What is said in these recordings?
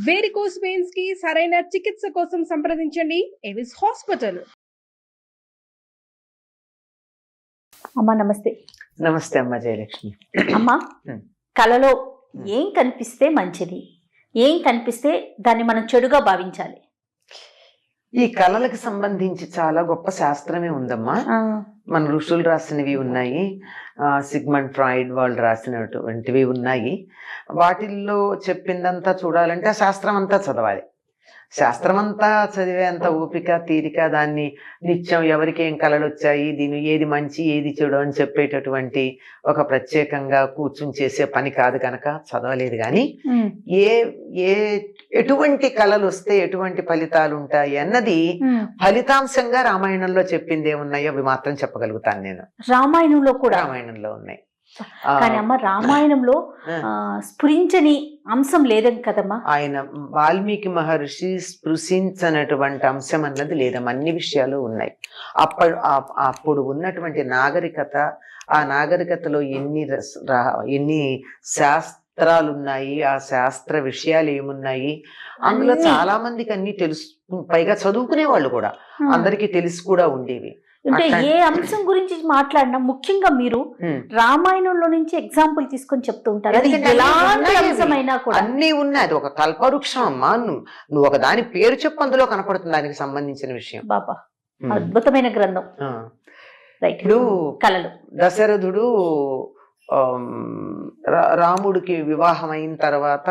Varicose veins కి సరైన చికిత్స కోసం సంప్రదించండి ఎవిస్ హాస్పిటల్. అమ్మా నమస్తే. నమస్తే అమ్మ జయలక్ష్మి. అమ్మా, కళలో ఏం కనిపిస్తే మంచిది, ఏం కనిపిస్తే దాన్ని మనం చెడుగా భావించాలి? ఈ కళలకు సంబంధించి చాలా గొప్ప శాస్త్రమే ఉందమ్మా. మన ఋషులు రాసినవి ఉన్నాయి, సిగ్మండ్ ఫ్రాయిడ్ వాళ్ళు రాసినటువంటివి ఉన్నాయి. వాటిల్లో చెప్పిందంతా చూడాలంటే ఆ శాస్త్రం అంతా చదవాలి. శాస్త్రం అంతా చదివేంత ఓపిక తీరిక, దాన్ని నిత్యం ఎవరికి ఏం కళలు వచ్చాయి, దీని ఏది మంచి ఏది చెడు అని చెప్పేటటువంటి ఒక ప్రత్యేకంగా కూర్చుని చేసే పని కాదు కనుక చదవలేదు. కానీ ఎటువంటి కళలు వస్తే ఎటువంటి ఫలితాలు ఉంటాయి అన్నది ఫలితాంశంగా రామాయణంలో చెప్పింది ఏమున్నాయో అవి మాత్రం చెప్పగలుగుతాను నేను. రామాయణంలో కూడా రామాయణంలో ఉన్నాయి. కానీ అమ్మ, రామాయణంలో స్ఫురించని అంశం లేదని కదమ్మా. ఆయన వాల్మీకి మహర్షి స్పృశించనటువంటి అంశం అన్నది లేదమ్మా. అన్ని విషయాలు ఉన్నాయి. అప్పుడు ఉన్నటువంటి నాగరికత, ఆ నాగరికతలో ఎన్ని శాస్త్రాలు ఉన్నాయి, ఆ శాస్త్ర విషయాలు ఏమున్నాయి, అందులో చాలా మందికి అన్ని తెలుసు. పైగా చదువుకునే వాళ్ళు కూడా అందరికీ తెలిసి కూడా ఉండేవి. అంటే ఏ అంశం గురించి మాట్లాడినా ముఖ్యంగా మీరు రామాయణంలో నుంచి ఎగ్జాంపుల్ తీసుకొని చెప్తూ ఉంటారు. అన్ని ఉన్నాయి. అది ఒక కల్పవృక్షం అమ్మా. నువ్వు ఒక దాని పేరు చెప్పు, అందులో కనపడుతుంది దానికి సంబంధించిన విషయం. బాబా, అద్భుతమైన గ్రంథం. ఇప్పుడు కళలు, దశరథుడు రాముడికి వివాహం అయిన తర్వాత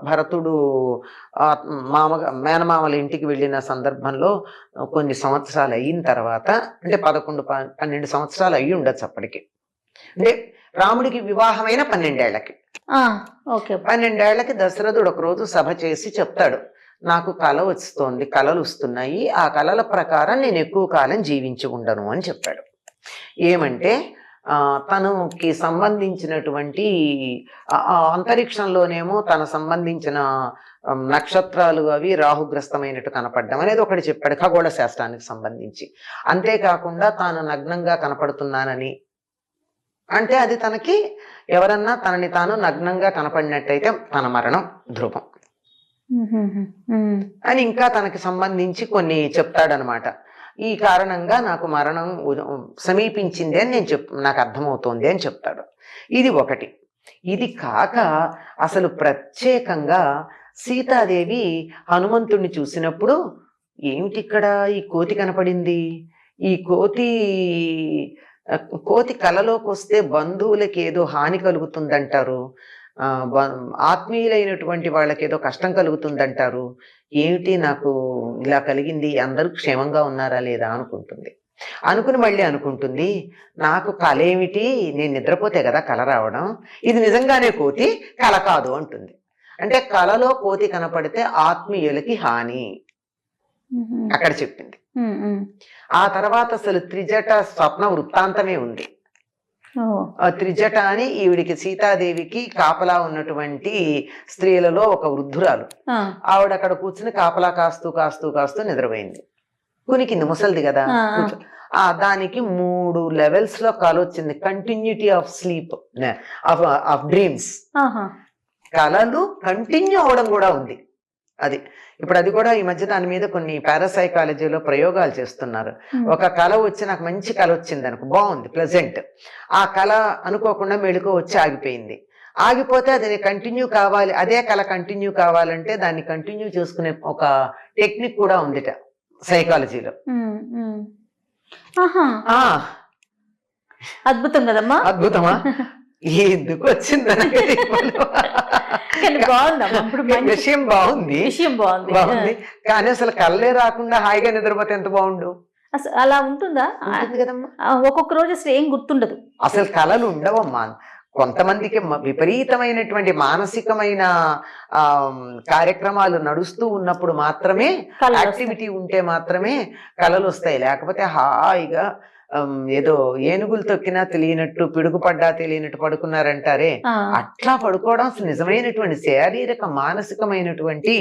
భరతుడు మేనమామల ఇంటికి వెళ్ళిన సందర్భంలో కొన్ని సంవత్సరాలు అయిన తర్వాత, అంటే 11-12 సంవత్సరాలు అయ్యి ఉండొచ్చు అప్పటికి. అంటే రాముడికి వివాహమైన 12 ఏళ్లకి 12 ఏళ్లకి దశరథుడు ఒకరోజు సభ చేసి చెప్తాడు, నాకు కళ వస్తోంది, కళలు వస్తున్నాయి, ఆ కళల ప్రకారం నేను ఎక్కువ కాలం జీవించి ఉండను అని చెప్పాడు. ఏమంటే తనకి సంబంధించినటువంటి అంతరిక్షంలోనేమో తన సంబంధించిన నక్షత్రాలు అవి రాహుగ్రస్తమైనట్టు కనపడడం అనేది ఒకటి చెప్పాడు, ఖగోళ శాస్త్రానికి సంబంధించి. అంతేకాకుండా తాను నగ్నంగా కనపడుతున్నానని, అంటే అది తనకి ఎవరన్నా తనని తాను నగ్నంగా కనపడినట్టయితే తన మరణం ధ్రువం అని ఇంకా తనకి సంబంధించి కొన్ని చెప్తాడనమాట. ఈ కారణంగా నాకు మరణం సమీపించింది అని నాకు అర్థమవుతోంది అని చెప్తాడు. ఇది ఒకటి. ఇది కాక అసలు ప్రత్యేకంగా సీతాదేవి హనుమంతుడిని చూసినప్పుడు ఏమిటి ఇక్కడ ఈ కోతి కనపడింది, ఈ కోతి కలలోకి వస్తే బంధువులకి ఏదో హాని కలుగుతుందంటారు, ఆత్మీయులైనటువంటి వాళ్ళకి ఏదో కష్టం కలుగుతుందంటారు, ఏమిటి నాకు ఇలా కలిగింది, అందరూ క్షేమంగా ఉన్నారా లేదా అనుకుంటుంది. అనుకుని మళ్ళీ అనుకుంటుంది, నాకు కళ ఏమిటి, నేను నిద్రపోతే కదా కళ రావడం, ఇది నిజంగానే కోతి, కళ కాదు అంటుంది. అంటే కళలో కోతి కనపడితే ఆత్మీయులకి హాని అక్కడ చెప్పింది. ఆ తర్వాత అసలు త్రిజట స్వప్న వృత్తాంతమే ఉంది. త్రిజట అని ఈవిడికి సీతాదేవికి కాపలా ఉన్నటువంటి స్త్రీలలో ఒక వృద్ధురాలు. ఆవిడ అక్కడ కూర్చుని కాపలా కాస్తూ కాస్తూ కాస్తూ నిద్రపోయింది. కునికింది, ముసలిది కదా. దానికి 3 లెవెల్స్ లో కళ వచ్చింది. Continuity of sleep, of dreams. కళలు కంటిన్యూ అవడం కూడా ఉంది. అది ఇప్పుడు అది కూడా ఈ మధ్య దాని మీద కొన్ని పారాసైకాలజీలో ప్రయోగాలు చేస్తున్నారు. ఒక కళ వచ్చి నాకు మంచి కళ వచ్చింది అనుకో, బాగుంది, ప్లెజెంట్. ఆ కళ అనుకోకుండా మెళుకో వచ్చి ఆగిపోయింది. ఆగిపోతే అది కంటిన్యూ కావాలి, అదే కళ కంటిన్యూ కావాలంటే దాన్ని కంటిన్యూ చేసుకునే ఒక టెక్నిక్ కూడా ఉందిట సైకాలజీలో. అద్భుతం కదమ్మా. అద్భుతమా? ఎందుకు వచ్చింది విషయం బాగుంది, కానీ అసలు కళ్ళే రాకుండా హాయిగా నిద్రపోతే ఎంత బాగుండు. అసలు అలా ఉంటుందా? కదమ్మా. ఒక్కొక్క రోజు అసలు ఏం గుర్తుండదు, అసలు కళలు ఉండవమ్మా. కొంతమందికి విపరీతమైనటువంటి మానసికమైన కార్యక్రమాలు నడుస్తూ ఉన్నప్పుడు మాత్రమే, యాక్టివిటీ ఉంటే మాత్రమే కళలు వస్తాయి. లేకపోతే హాయిగా ఏదో ఏనుగులు తొక్కినా తెలియనట్టు, పిడుగుపడ్డా తెలియనట్టు పడుకున్నారంటారే, అట్లా పడుకోవడం అసలు నిజమైనటువంటి శారీరక మానసికమైనటువంటి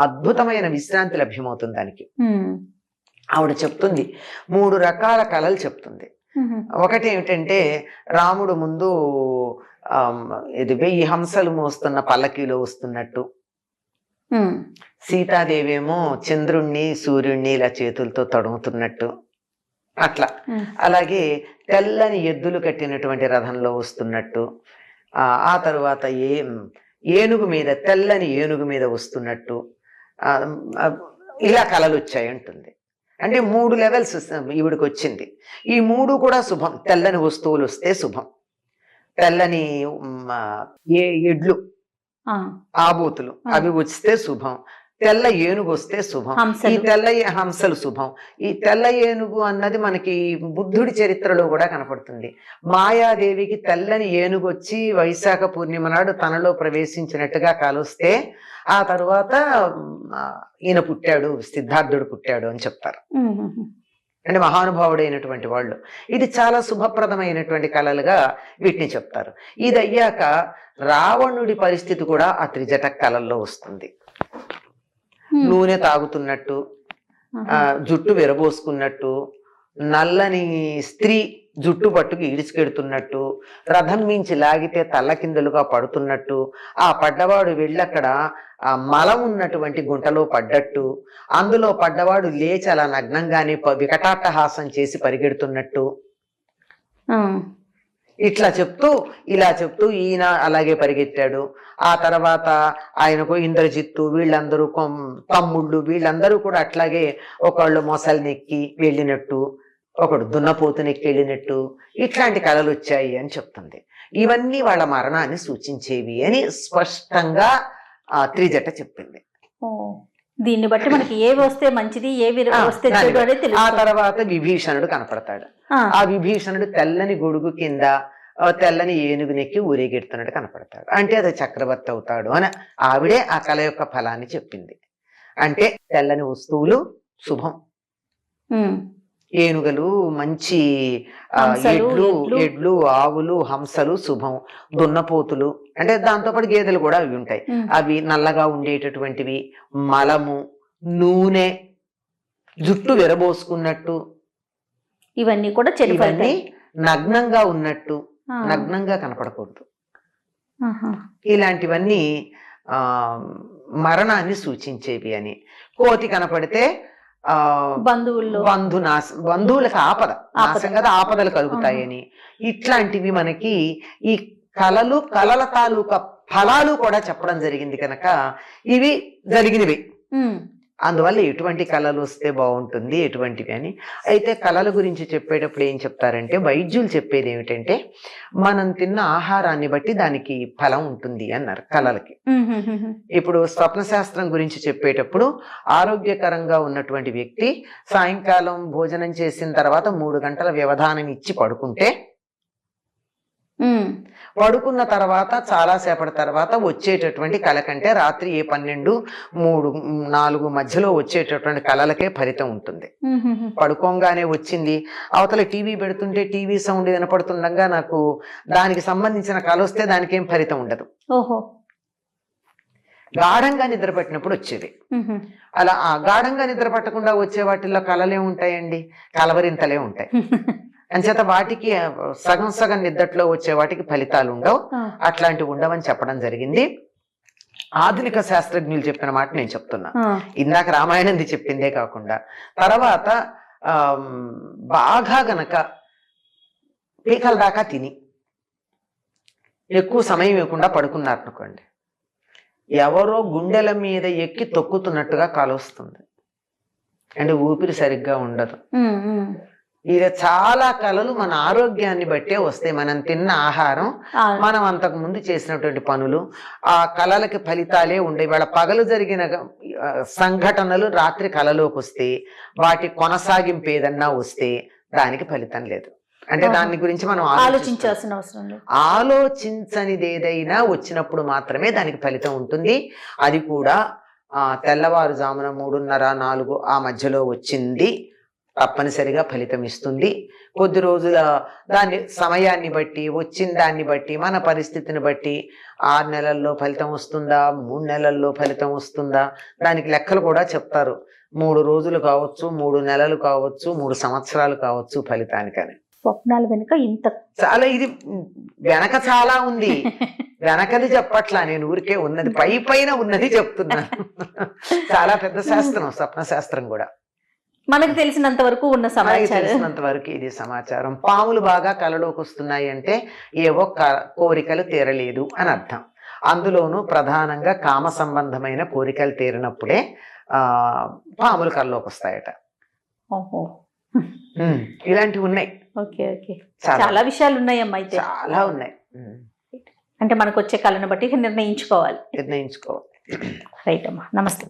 అద్భుతమైన విశ్రాంతి లభ్యమవుతుంది దానికి. ఆవిడ చెప్తుంది 3 రకాల కళలు చెప్తుంది. ఒకటి ఏమిటంటే రాముడు ముందు ఇది 1000 హంసలు మోస్తున్న పల్లకీలో వస్తున్నట్టు, సీతాదేవి ఏమో చంద్రుణ్ణి సూర్యుణ్ణి ఇలా చేతులతో తడుముతున్నట్టు అట్లా. అలాగే తెల్లని ఎద్దులు కట్టినటువంటి రథంలో వస్తున్నట్టు, ఆ తరువాత ఏనుగు మీద తెల్లని ఏనుగు మీద వస్తున్నట్టు ఇలా కళలు వచ్చాయి అంటుంది. అంటే 3 లెవెల్స్ ఈవిడికి వచ్చింది. ఈ 3 కూడా శుభం. తెల్లని వస్తువులు వస్తే శుభం, తెల్లని ఎడ్లు ఆబూతులు అవి వస్తే శుభం, తెల్ల ఏనుగు వస్తే శుభం, ఈ తెల్ల హంసలు శుభం. ఈ తెల్ల ఏనుగు అన్నది మనకి బుద్ధుడి చరిత్రలో కూడా కనపడుతుంది. మాయాదేవికి తెల్లని ఏనుగు వచ్చి వైశాఖ పూర్ణిమ నాడు తనలో ప్రవేశించినట్టుగా కాలుస్తే ఆ తరువాత ఈయన పుట్టాడు, సిద్ధార్థుడు పుట్టాడు అని చెప్తారు. అంటే మహానుభావుడైనటువంటి వాళ్ళు. ఇది చాలా శుభప్రదమైనటువంటి కళలుగా వీటిని చెప్తారు. ఇది అయ్యాక రావణుడి పరిస్థితి కూడా ఆ త్రిజట కళల్లో వస్తుంది. నూనె తాగుతున్నట్టు, జుట్టు విరబోసుకున్నట్టు, నల్లని స్త్రీ జుట్టు పట్టుకు ఈడ్చుకెడుతున్నట్టు, రథం మించి లాగితే తల్లకిందులుగా పడుతున్నట్టు, ఆ పడ్డవాడు వెళ్ళక్కడ ఆ మలం ఉన్నటువంటి గుంటలో పడ్డట్టు, అందులో పడ్డవాడు లేచి అలా నగ్నంగానే వికటాట్టహాసం చేసి పరిగెడుతున్నట్టు, ఇట్లా చెప్తూ ఇలా చెప్తూ ఈయన అలాగే పరిగెత్తాడు. ఆ తర్వాత ఆయనకు ఇంద్రజిత్తు వీళ్ళందరూ తమ్ముళ్ళు వీళ్ళందరూ కూడా అట్లాగే ఒకళ్ళు మొసలినెక్కి వెళ్ళినట్టు, ఒకడు దున్నపోతునెక్కి వెళ్ళినట్టు ఇట్లాంటి కళలు వచ్చాయి అని చెప్తుంది. ఇవన్నీ వాళ్ళ మరణాన్ని సూచించేవి అని స్పష్టంగా త్రిజట చెప్పింది. దీన్ని బట్టి మనకి ఏవి వస్తే మంచిది ఏవి వస్తే చెడు అనేది తెలుస్తుంది. ఆ తర్వాత విభీషణుడు కనపడతాడు. ఆ విభీషణుడు తెల్లని గొడుగు కింద తెల్లని ఏనుగునెక్కి ఊరేగెడుతున్నట్టు కనపడతాడు. అంటే అది చక్రవర్తి అవుతాడు అని ఆవిడే ఆ కళ యొక్క ఫలాన్ని చెప్పింది. అంటే తెల్లని వస్తువులు శుభం, ఏనుగలు మంచి, ఎడ్లు ఆవులు హంసలు శుభం, దున్నపోతులు అంటే దాంతోపాటు గేదెలు కూడా అవి ఉంటాయి, అవి నల్లగా ఉండేటటువంటివి, మలము, నూనె, జుట్టు విరబోసుకున్నట్టు, ఇవన్నీ కూడా ఇవన్నీ నగ్నంగా ఉన్నట్టు, నగ్నంగా కనపడకూడదు, ఇలాంటివన్నీ మరణాన్ని సూచించేవి అని. కోతి కనపడితే బంధువులకు ఆపద నాశం కదా, ఆపదలు కలుగుతాయని. ఇట్లాంటివి మనకి ఈ కళల తాలూకా ఫలాలు కూడా చెప్పడం జరిగింది కనుక ఇవి జరిగినవి. అందువల్ల ఎటువంటి కళలు వస్తే బాగుంటుంది ఎటువంటివి అని. అయితే కళల గురించి చెప్పేటప్పుడు ఏం చెప్తారంటే వైద్యులు చెప్పేది ఏమిటంటే మనం తిన్న ఆహారాన్ని బట్టి దానికి ఫలం ఉంటుంది అన్నారు కళలకి. ఇప్పుడు స్వప్న శాస్త్రం గురించి చెప్పేటప్పుడు ఆరోగ్యకరంగా ఉన్నటువంటి వ్యక్తి సాయంకాలం భోజనం చేసిన తర్వాత 3 గంటల వ్యవధానం ఇచ్చి పడుకున్న తర్వాత చాలా సేపటి తర్వాత వచ్చేటటువంటి కళ కంటే రాత్రి 12, 3, 4 మధ్యలో వచ్చేటటువంటి కళలకే ఫలితం ఉంటుంది. పడుకోగానే వచ్చింది, అవతల టీవీ పెడుతుంటే టీవీ సౌండ్ వినపడుతుండగా నాకు దానికి సంబంధించిన కళ వస్తే దానికి ఏం ఫలితం ఉండదు. గాఢంగా నిద్ర పట్టినప్పుడు వచ్చేది. అలా ఆ గాఢంగా నిద్ర పట్టకుండా వచ్చే వాటిల్లో కళలే ఉంటాయండి, కలవరింతలే ఉంటాయి. అంచేత వాటికి సగం నిద్రలో వచ్చే వాటికి ఫలితాలు ఉండవు, అట్లాంటివి ఉండవని చెప్పడం జరిగింది. ఆధునిక శాస్త్రజ్ఞులు చెప్పిన మాట నేను చెప్తున్నా, ఇందాక రామాయణంది చెప్పిందే కాకుండా. తర్వాత బాగా గనక పీకల దాకా తిని ఎక్కువ సమయం ఇవ్వకుండా పడుకున్నారు అనుకోండి, ఎవరో గుండెల మీద ఎక్కి తొక్కుతున్నట్టుగా కాలొస్తుంది, అంటే ఊపిరి సరిగ్గా ఉండదు. ఇది చాలా కళలు మన ఆరోగ్యాన్ని బట్టే వస్తాయి. మనం తిన్న ఆహారం, మనం అంతకు ముందు చేసినటువంటి పనులు, ఆ కళలకి ఫలితాలే ఉండే. వాళ్ళ పగలు జరిగిన సంఘటనలు రాత్రి కళలోకి వస్తే వాటి కొనసాగింపు ఏదన్నా వస్తే దానికి ఫలితం లేదు. అంటే దాని గురించి మనం ఆలోచించాల్సిన అవసరం లేదు. ఆలోచించనిది ఏదైనా వచ్చినప్పుడు మాత్రమే దానికి ఫలితం ఉంటుంది. అది కూడా తెల్లవారుజామున 3:30, 4 ఆ మధ్యలో వచ్చింది తప్పనిసరిగా ఫలితం ఇస్తుంది. కొద్ది రోజుల దాని సమయాన్ని బట్టి, వచ్చిన దాన్ని బట్టి, మన పరిస్థితిని బట్టి 6 నెలల్లో ఫలితం వస్తుందా, 3 నెలల్లో ఫలితం వస్తుందా, దానికి లెక్కలు కూడా చెప్తారు. 3 రోజులు కావచ్చు, 3 నెలలు కావచ్చు, 3 సంవత్సరాలు కావచ్చు ఫలితానికని. స్వప్నాల వెనుక ఇంత చాలా ఇది వెనక చాలా ఉంది. వెనకది చెప్పట్లా, నేను ఊరికే ఉన్నది పై పైన ఉన్నది చెప్తున్నాను. చాలా పెద్ద శాస్త్రం స్వప్న శాస్త్రం కూడా. మనకు తెలిసినంత వరకు ఉన్న మనకి సమాచారం. తెలిసినంత వరకు ఇది సమాచారం. పాములు బాగా కలలోకి వస్తున్నాయి అంటే ఏవో కోరికలు తీరలేదు అని అర్థం. అందులోనూ ప్రధానంగా కామ సంబంధమైన కోరికలు తీరినప్పుడే పాములు కలలోకి వస్తాయట. ఓహో, ఇలాంటివి ఉన్నాయి, ఓకే ఓకే. చాలా విషయాలు ఉన్నాయమ్మా అయితే. చాలా ఉన్నాయి. అంటే మనకు వచ్చే కళను బట్టి నిర్ణయించుకోవాలి. నిర్ణయించుకోవాలి. రైట్ అమ్మా, నమస్తే.